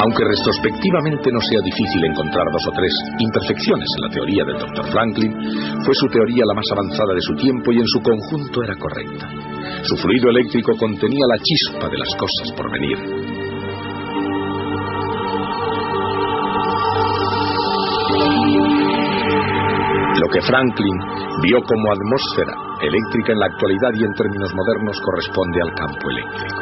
Aunque retrospectivamente no sea difícil encontrar 2 o 3 imperfecciones en la teoría del Dr. Franklin, fue su teoría la más avanzada de su tiempo y en su conjunto era correcta. Su fluido eléctrico contenía la chispa de las cosas por venir. Lo que Franklin vio como atmósfera eléctrica en la actualidad y en términos modernos corresponde al campo eléctrico.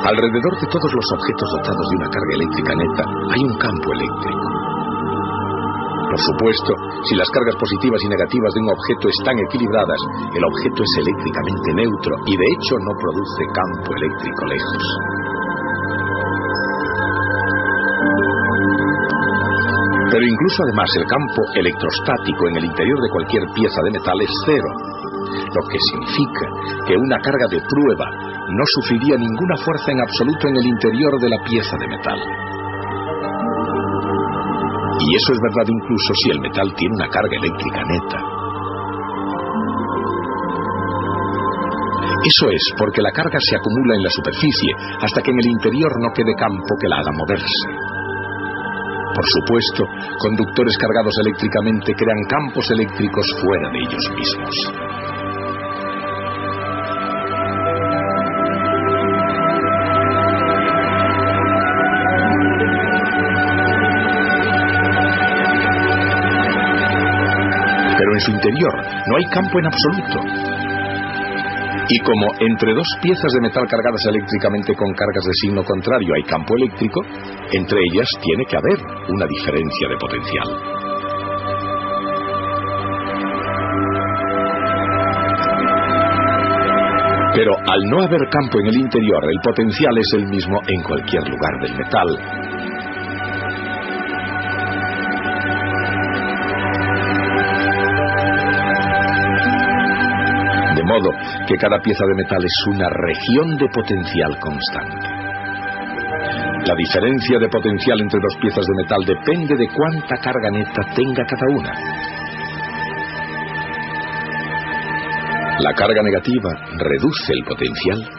Alrededor de todos los objetos dotados de una carga eléctrica neta hay un campo eléctrico. Por supuesto, si las cargas positivas y negativas de un objeto están equilibradas, el objeto es eléctricamente neutro y de hecho no produce campo eléctrico lejos. Pero incluso además el campo electrostático en el interior de cualquier pieza de metal es cero, lo que significa que una carga de prueba no sufriría ninguna fuerza en absoluto en el interior de la pieza de metal. Y eso es verdad incluso si el metal tiene una carga eléctrica neta. Eso es porque la carga se acumula en la superficie hasta que en el interior no quede campo que la haga moverse. Por supuesto, conductores cargados eléctricamente crean campos eléctricos fuera de ellos mismos. Pero en su interior no hay campo en absoluto. Y como entre 2 piezas de metal cargadas eléctricamente con cargas de signo contrario hay campo eléctrico, entre ellas tiene que haber una diferencia de potencial. Pero al no haber campo en el interior, el potencial es el mismo en cualquier lugar del metal. De modo que cada pieza de metal es una región de potencial constante. La diferencia de potencial entre 2 piezas de metal depende de cuánta carga neta tenga cada una. La carga negativa reduce el potencial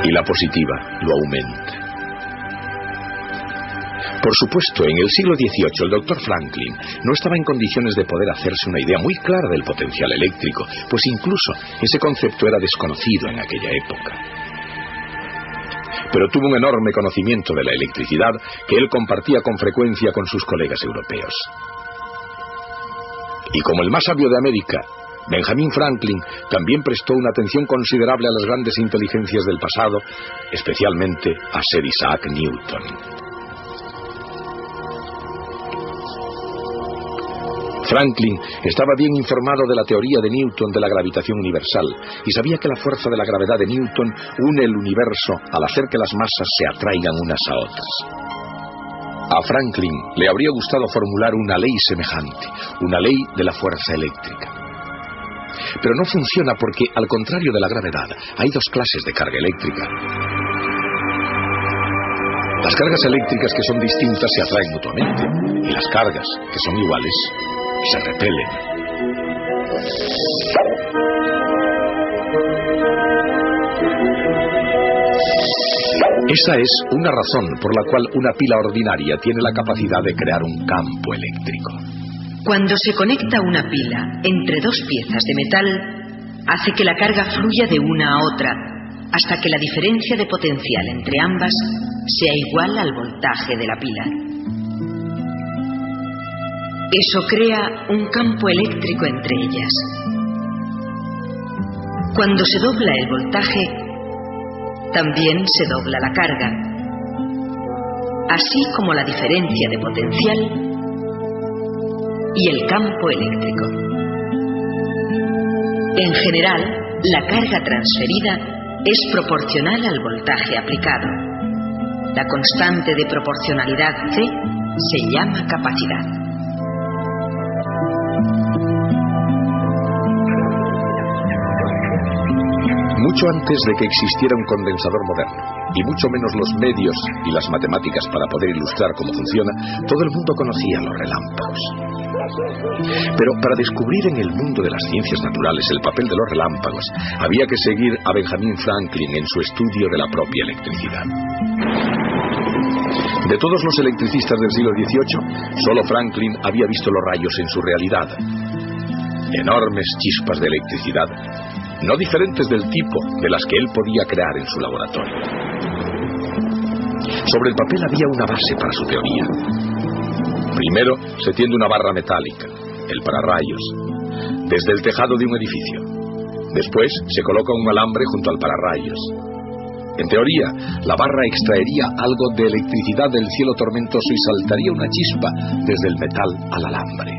y la positiva lo aumenta. Por supuesto, en el siglo XVIII el Dr. Franklin no estaba en condiciones de poder hacerse una idea muy clara del potencial eléctrico, pues incluso ese concepto era desconocido en aquella época. Pero tuvo un enorme conocimiento de la electricidad que él compartía con frecuencia con sus colegas europeos. Y como el más sabio de América, Benjamin Franklin también prestó una atención considerable a las grandes inteligencias del pasado, especialmente a Sir Isaac Newton. Franklin estaba bien informado de la teoría de Newton de la gravitación universal y sabía que la fuerza de la gravedad de Newton une el universo al hacer que las masas se atraigan unas a otras. A Franklin le habría gustado formular una ley semejante, una ley de la fuerza eléctrica. Pero no funciona porque, al contrario de la gravedad, hay 2 clases de carga eléctrica. Las cargas eléctricas que son distintas se atraen mutuamente y las cargas que son iguales se repelen. Esa es una razón por la cual una pila ordinaria tiene la capacidad de crear un campo eléctrico. Cuando se conecta una pila entre 2 piezas de metal, hace que la carga fluya de una a otra, hasta que la diferencia de potencial entre ambas sea igual al voltaje de la pila. Eso crea un campo eléctrico entre ellas. Cuando se dobla el voltaje, también se dobla la carga, así como la diferencia de potencial y el campo eléctrico. En general, la carga transferida es proporcional al voltaje aplicado. La constante de proporcionalidad C se llama capacidad. Mucho antes de que existiera un condensador moderno, y mucho menos los medios y las matemáticas para poder ilustrar cómo funciona, todo el mundo conocía los relámpagos. Pero para descubrir en el mundo de las ciencias naturales el papel de los relámpagos, había que seguir a Benjamin Franklin en su estudio de la propia electricidad. De todos los electricistas del siglo XVIII, solo Franklin había visto los rayos en su realidad. Enormes chispas de electricidad, no diferentes del tipo de las que él podía crear en su laboratorio. Sobre el papel había una base para su teoría. Primero se tiende una barra metálica, el pararrayos, desde el tejado de un edificio. Después se coloca un alambre junto al pararrayos. En teoría, la barra extraería algo de electricidad del cielo tormentoso y saltaría una chispa desde el metal al alambre.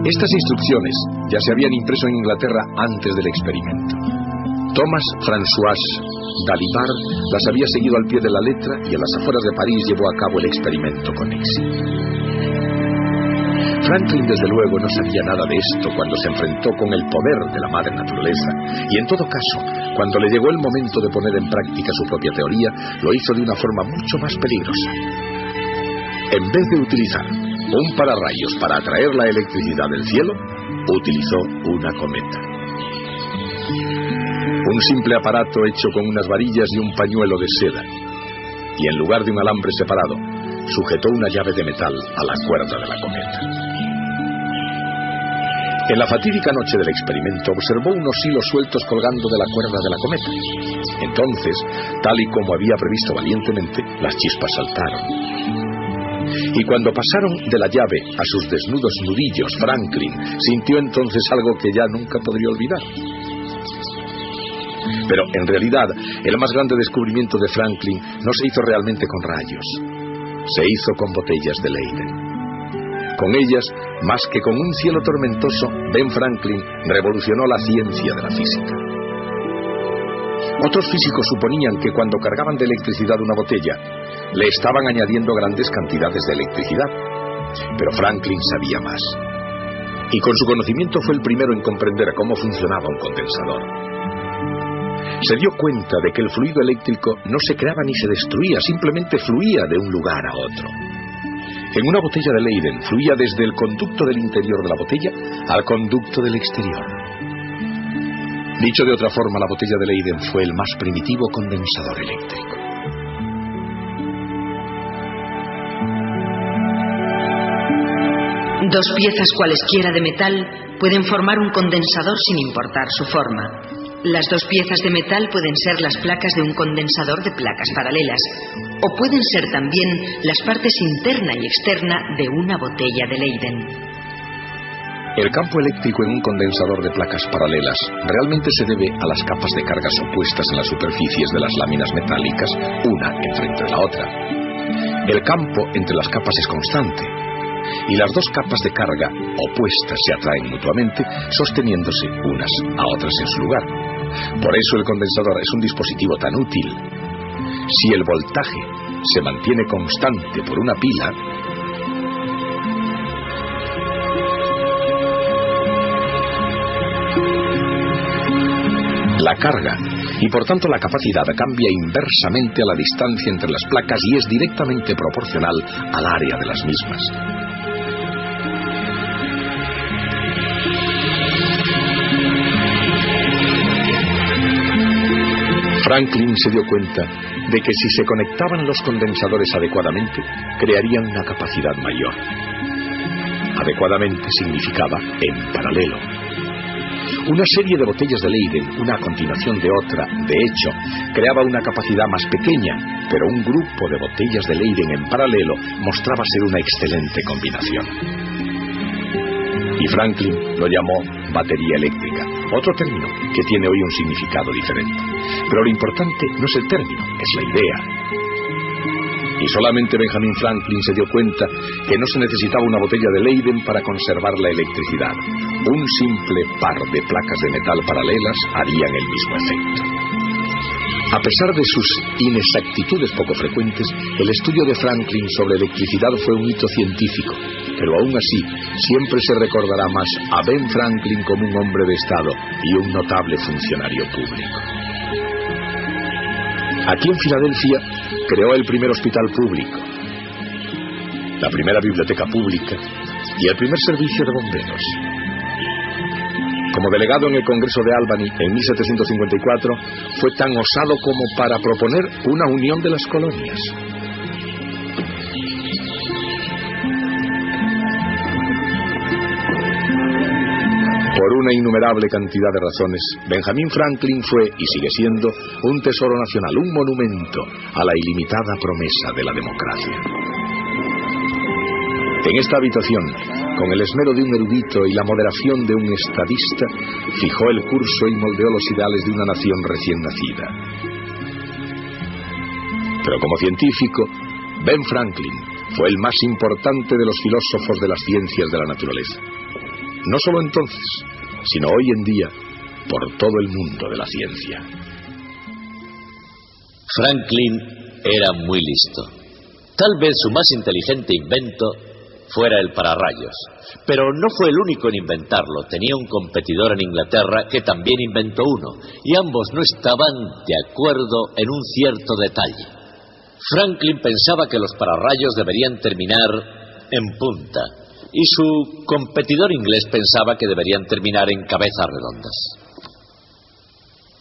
Estas instrucciones ya se habían impreso en Inglaterra antes del experimento. Thomas François Dalibard las había seguido al pie de la letra y a las afueras de París llevó a cabo el experimento con éxito. Franklin, desde luego, no sabía nada de esto cuando se enfrentó con el poder de la madre naturaleza, y en todo caso, cuando le llegó el momento de poner en práctica su propia teoría, lo hizo de una forma mucho más peligrosa. En vez de utilizar un pararrayos para atraer la electricidad del cielo, utilizó una cometa. Un simple aparato hecho con unas varillas y un pañuelo de seda, y en lugar de un alambre separado, sujetó una llave de metal a la cuerda de la cometa. En la fatídica noche del experimento observó unos hilos sueltos colgando de la cuerda de la cometa. Entonces, tal y como había previsto valientemente, las chispas saltaron. Y cuando pasaron de la llave a sus desnudos nudillos, Franklin sintió entonces algo que ya nunca podría olvidar. Pero en realidad, el más grande descubrimiento de Franklin no se hizo realmente con rayos. Se hizo con botellas de Leyden. Con ellas, más que con un cielo tormentoso, Ben Franklin revolucionó la ciencia de la física. Otros físicos suponían que cuando cargaban de electricidad una botella, le estaban añadiendo grandes cantidades de electricidad. Pero Franklin sabía más. Y con su conocimiento fue el primero en comprender cómo funcionaba un condensador. Se dio cuenta de que el fluido eléctrico no se creaba ni se destruía, simplemente fluía de un lugar a otro. En una botella de Leyden fluía desde el conducto del interior de la botella al conducto del exterior. Dicho de otra forma, la botella de Leyden fue el más primitivo condensador eléctrico. Dos piezas cualesquiera de metal pueden formar un condensador sin importar su forma. Las dos piezas de metal pueden ser las placas de un condensador de placas paralelas, o pueden ser también las partes interna y externa de una botella de Leyden. El campo eléctrico en un condensador de placas paralelas realmente se debe a las capas de cargas opuestas en las superficies de las láminas metálicas, una enfrente de la otra. El campo entre las capas es constante, y las dos capas de carga opuestas se atraen mutuamente, sosteniéndose unas a otras en su lugar. Por eso el condensador es un dispositivo tan útil. Si el voltaje se mantiene constante por una pila, la carga y por tanto la capacidad cambia inversamente a la distancia entre las placas y es directamente proporcional al área de las mismas. Franklin se dio cuenta de que si se conectaban los condensadores adecuadamente, crearían una capacidad mayor. Adecuadamente significaba en paralelo. Una serie de botellas de Leyden, una a continuación de otra, de hecho, creaba una capacidad más pequeña, pero un grupo de botellas de Leyden en paralelo mostraba ser una excelente combinación. Y Franklin lo llamó batería eléctrica, otro término que tiene hoy un significado diferente. Pero lo importante no es el término, es la idea. Y solamente Benjamin Franklin se dio cuenta que no se necesitaba una botella de Leyden para conservar la electricidad. Un simple par de placas de metal paralelas harían el mismo efecto. A pesar de sus inexactitudes poco frecuentes, el estudio de Franklin sobre electricidad fue un hito científico, pero aún así siempre se recordará más a Ben Franklin como un hombre de Estado y un notable funcionario público. Aquí en Filadelfia creó el primer hospital público, la primera biblioteca pública y el primer servicio de bomberos. Como delegado en el Congreso de Albany en 1754, fue tan osado como para proponer una unión de las colonias. Por una innumerable cantidad de razones, Benjamin Franklin fue, y sigue siendo, un tesoro nacional, un monumento a la ilimitada promesa de la democracia. En esta habitación, con el esmero de un erudito y la moderación de un estadista, fijó el curso y moldeó los ideales de una nación recién nacida. Pero como científico, Ben Franklin fue el más importante de los filósofos de las ciencias de la naturaleza. No solo entonces, sino hoy en día, por todo el mundo de la ciencia. Franklin era muy listo. Tal vez su más inteligente invento fuera el pararrayos, pero no fue el único en inventarlo. Tenía un competidor en Inglaterra que también inventó uno, y ambos no estaban de acuerdo en un cierto detalle. Franklin pensaba que los pararrayos deberían terminar en punta, y su competidor inglés pensaba que deberían terminar en cabezas redondas.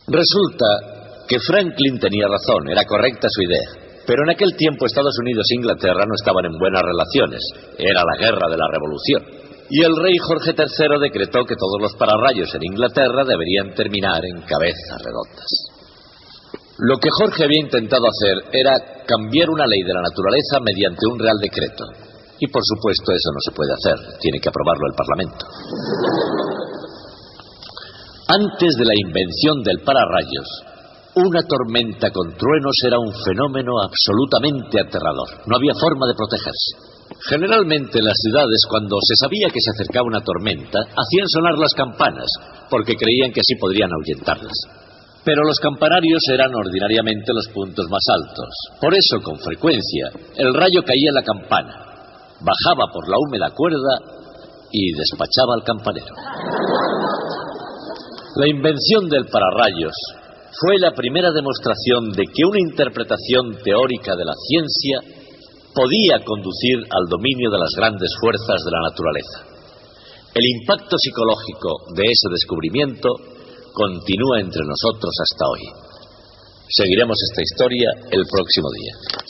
Resulta que Franklin tenía razón, era correcta su idea. Pero en aquel tiempo Estados Unidos e Inglaterra no estaban en buenas relaciones. Era la guerra de la Revolución. Y el rey Jorge III decretó que todos los pararrayos en Inglaterra deberían terminar en cabezas redondas. Lo que Jorge había intentado hacer era cambiar una ley de la naturaleza mediante un real decreto. Y por supuesto eso no se puede hacer, tiene que aprobarlo el Parlamento. Antes de la invención del pararrayos, una tormenta con truenos era un fenómeno absolutamente aterrador. No había forma de protegerse. Generalmente en las ciudades, cuando se sabía que se acercaba una tormenta, hacían sonar las campanas, porque creían que así podrían ahuyentarlas. Pero los campanarios eran ordinariamente los puntos más altos. Por eso, con frecuencia, el rayo caía en la campana, bajaba por la húmeda cuerda y despachaba al campanero. La invención del pararrayos fue la primera demostración de que una interpretación teórica de la ciencia podía conducir al dominio de las grandes fuerzas de la naturaleza. El impacto psicológico de ese descubrimiento continúa entre nosotros hasta hoy. Seguiremos esta historia el próximo día.